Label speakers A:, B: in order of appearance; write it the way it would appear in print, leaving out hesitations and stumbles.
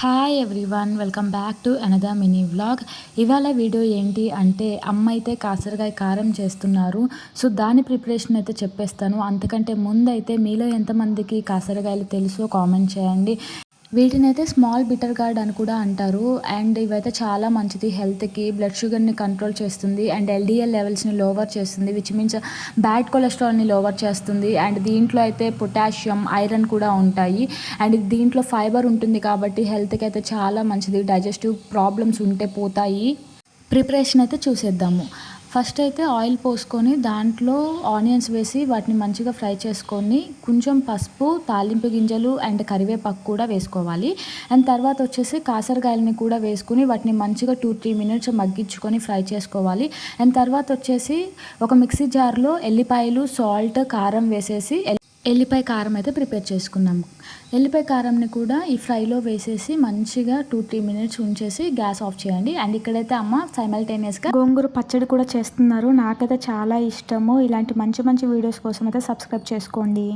A: Hi everyone, welcome back to another mini vlog. ఇవాళ video ఏంటి అంటే అమ్మ అయితే కాసరకాయ కారం చేస్తున్నారు. సో దాని ప్రిపరేషన్ అయితే చెప్పేస్తాను. అంతకంటే ముందు అయితే మీలో ఎంతమందికి కాసరకాయలు తెలుసో కామెంట్ చేయండి. వీటినైతే స్మాల్ బిటర్ గార్డ్ అని కూడా అంటారు. అండ్ ఇవైతే చాలా మంచిది హెల్త్కి. బ్లడ్ షుగర్ని కంట్రోల్ చేస్తుంది అండ్ ఎల్డిఎల్ లెవెల్స్ని లోవర్ చేస్తుంది, విచ్ మీన్స్ బ్యాడ్ కొలెస్ట్రాల్ని లోవర్ చేస్తుంది. అండ్ దీంట్లో అయితే పొటాషియం, ఐరన్ కూడా ఉంటాయి. అండ్ దీంట్లో ఫైబర్ ఉంటుంది కాబట్టి హెల్త్కి అయితే చాలా మంచిది. డైజెస్టివ్ ప్రాబ్లమ్స్ ఉంటే పోతాయి. ప్రిపరేషన్ అయితే చూసేద్దాము. ఫస్ట్ అయితే ఆయిల్ పోసుకొని దాంట్లో ఆనియన్స్ వేసి వాటిని మంచిగా ఫ్రై చేసుకొని కొంచెం పసుపు, తాలింపు గింజలు అండ్ కరివేపాకు కూడా వేసుకోవాలి. అండ్ తర్వాత వచ్చేసి కాసరకాయలని కూడా వేసుకుని వాటిని మంచిగా 2-3 మినిట్స్ మగ్గించుకొని ఫ్రై చేసుకోవాలి. అండ్ తర్వాత వచ్చేసి ఒక మిక్సీ జార్లో ఎల్లిపాయలు, సాల్ట్, కారం వేసేసి ఎల్లిపాయ కారం అయితే ప్రిపేర్ చేసుకున్నాము. ఎల్లిపాయ కారంని కూడా ఈ ఫ్రైలో వేసేసి మంచిగా 2-3 మినిట్స్ ఉంచేసి గ్యాస్ ఆఫ్ చేయండి. అండ్ ఇక్కడైతే అమ్మ సైమల్టేనియస్గా గోంగూర పచ్చడి కూడా చేస్తున్నారు. నాకైతే చాలా ఇష్టము. ఇలాంటి మంచి మంచి వీడియోస్ కోసం అయితే సబ్స్క్రైబ్ చేసుకోండి.